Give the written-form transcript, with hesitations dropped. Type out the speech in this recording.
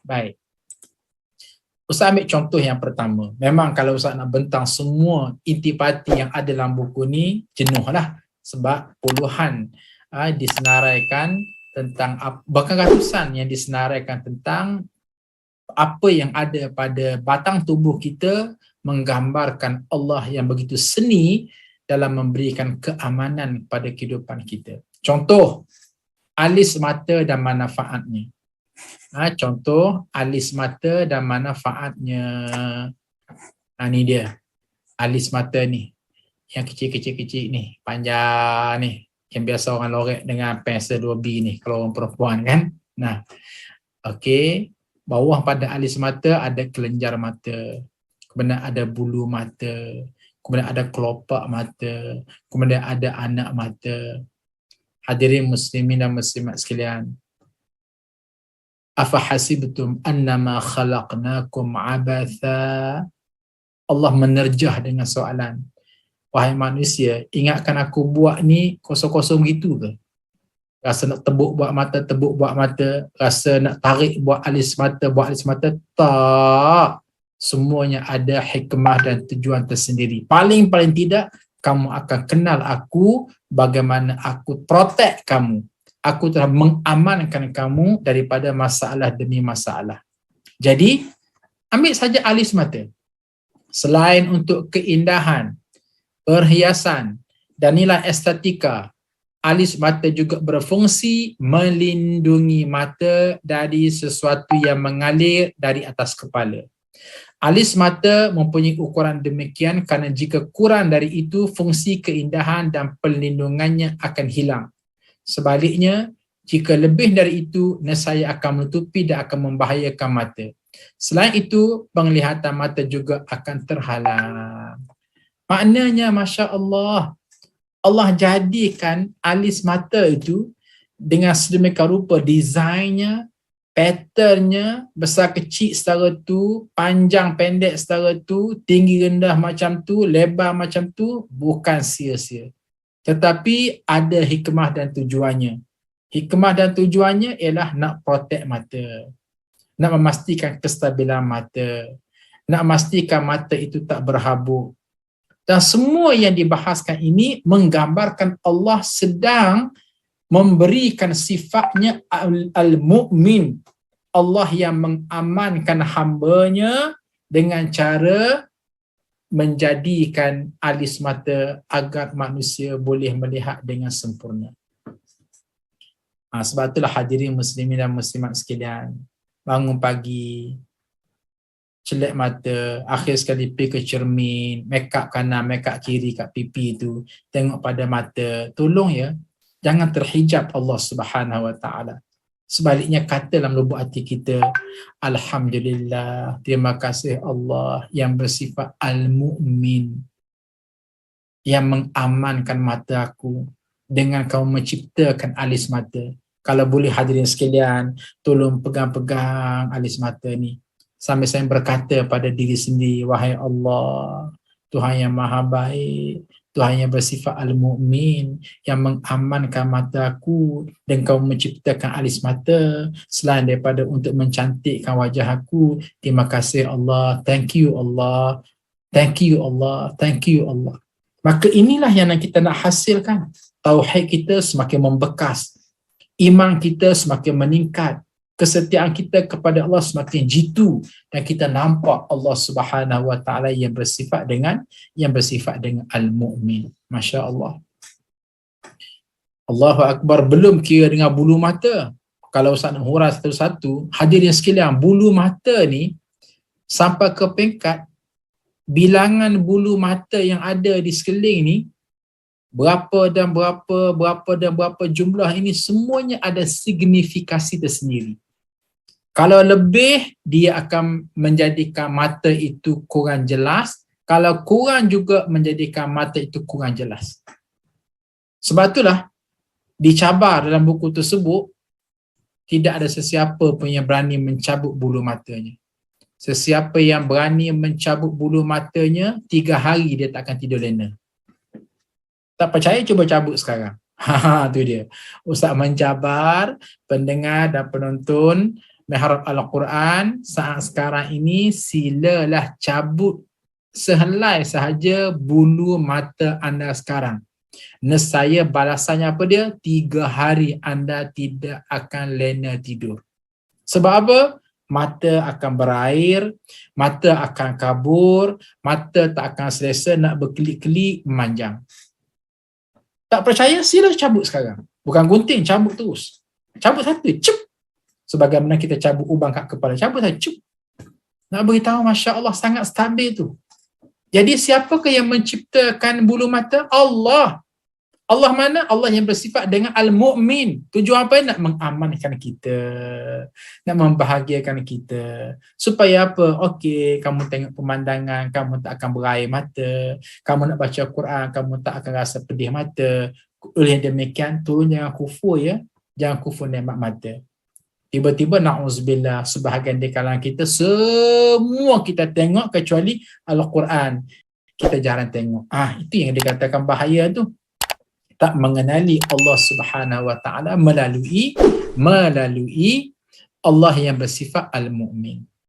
Baik. Ustaz ambil contoh yang pertama. Memang kalau Ustaz nak bentang semua intipati yang ada dalam buku ni, jenuh lah. Sebab puluhan disenaraikan tentang, bahkan ratusan yang disenaraikan tentang apa yang ada pada batang tubuh kita, menggambarkan Allah yang begitu seni dalam memberikan keamanan pada kehidupan kita. Contoh, alis mata dan manfaatnya. Contoh alis mata dan manfaatnya. Ni dia alis mata ni, yang kecil-kecil ni, panjang ni, yang biasa orang lorek dengan pensel 2B ni kalau orang perempuan kan. Nah, okey, bawah pada alis mata ada kelenjar mata, kemudian ada bulu mata, kemudian ada kelopak mata, kemudian ada anak mata. Hadirin muslimin dan muslimat sekalian, afahasibtum annama khalaqnakum abatha. Allah menerjah dengan soalan, wahai manusia, ingatkan aku buat ni kosong-kosong gitu ke? Rasa nak tebuk buat mata, rasa nak tarik buat alis mata, tak. Semuanya ada hikmah dan tujuan tersendiri. Paling tidak kamu akan kenal aku, bagaimana aku protect kamu. Aku telah mengamankan kamu daripada masalah demi masalah. Jadi, ambil saja alis mata. Selain untuk keindahan, perhiasan dan nilai estetika, alis mata juga berfungsi melindungi mata dari sesuatu yang mengalir dari atas kepala. Alis mata mempunyai ukuran demikian kerana jika kurang dari itu, fungsi keindahan dan perlindungannya akan hilang. Sebaliknya, jika lebih dari itu, nescaya akan menutupi dan akan membahayakan mata. Selain itu, penglihatan mata juga akan terhalang. Maknanya, Masya Allah, Allah jadikan alis mata itu dengan sedemikian rupa desainnya, patternnya, besar kecil setara tu, panjang pendek setara tu, tinggi rendah macam tu, lebar macam tu, bukan sia-sia. Tetapi ada hikmah dan tujuannya. Hikmah dan tujuannya ialah nak protect mata, nak memastikan kestabilan mata, nak memastikan mata itu tak berhabuk. Dan semua yang dibahaskan ini menggambarkan Allah sedang memberikan sifatnya al-mu'min. Allah yang mengamankan hambanya dengan cara menjadikan alis mata agar manusia boleh melihat dengan sempurna. Sebab itulah hadirin muslimin dan muslimat sekalian, bangun pagi, celak mata, akhir sekali pergi ke cermin, make up kanan, make up kiri kat pipi tu, tengok pada mata, tolong ya, jangan terhijab Allah Subhanahu Wa Taala. Sebaliknya kata dalam lubuk hati kita, Alhamdulillah, terima kasih Allah yang bersifat Al-Mu'min, yang mengamankan mata aku dengan kamu menciptakan alis mata. Kalau boleh hadirin sekalian, tolong pegang-pegang alis mata ni. Sambil saya berkata pada diri sendiri, wahai Allah, Tuhan yang maha baik, Tuhan yang bersifat Al-Mu'min, yang mengamankan mataku dan kau menciptakan alis mata selain daripada untuk mencantikkan wajah aku. Terima kasih Allah, thank you Allah, thank you Allah, thank you Allah. Maka inilah yang kita nak hasilkan. Tauhid kita semakin membekas, iman kita semakin meningkat, kesetiaan kita kepada Allah semakin jitu, dan kita nampak Allah Subhanahu Wa Taala yang bersifat dengan Al-Mu'min. Masya Allah. Allahu Akbar. Belum kira dengan bulu mata. Kalau Ustaz nak huraikan satu-satu, hadirin sekalian, bulu mata ni sampai ke peringkat bilangan bulu mata yang ada di sekeliling ni, berapa dan berapa jumlah ini, semuanya ada signifikasi tersendiri. Kalau lebih, dia akan menjadikan mata itu kurang jelas. Kalau kurang juga menjadikan mata itu kurang jelas. Sebab itulah dicabar dalam buku tersebut, tidak ada sesiapa pun yang berani mencabut bulu matanya. Sesiapa yang berani mencabut bulu matanya, 3 hari dia tak akan tidur lena. Tak percaya, cuba cabut sekarang. Tu dia. Ustaz mencabar pendengar dan penonton mengharap Al-Quran saat sekarang ini, silalah cabut sehelai sahaja bulu mata anda sekarang. Nescaya balasannya apa dia? 3 hari anda tidak akan lena tidur. Sebab apa? Mata akan berair, mata akan kabur, mata tak akan selesa nak berkelip-kelip memanjang. Tak percaya, sila cabut sekarang. Bukan gunting, cabut terus. Cabut satu, cep. Sebagaimana kita cabut ubang kat kepala, cabut saja, cep. Nak beritahu, Masya Allah, sangat stabil tu. Jadi siapakah yang menciptakan bulu mata? Allah. Allah mana? Allah yang bersifat dengan Al-Mu'min. Tujuan apa? Nak mengamankan kita, nak membahagiakan kita. Supaya apa? Okey, kamu tengok pemandangan, kamu tak akan berair mata. Kamu nak baca Quran, kamu tak akan rasa pedih mata. Oleh demikian, tolong jangan kufur ya. Jangan kufur nikmat mata. Tiba-tiba na'udzubillah, sebahagian di kalangan kita semua kita tengok kecuali Al-Quran. Kita jarang tengok. Itu yang dikatakan bahaya tu. Tak mengenali Allah Subhanahu wa taala melalui Allah yang bersifat Al-Mu'min.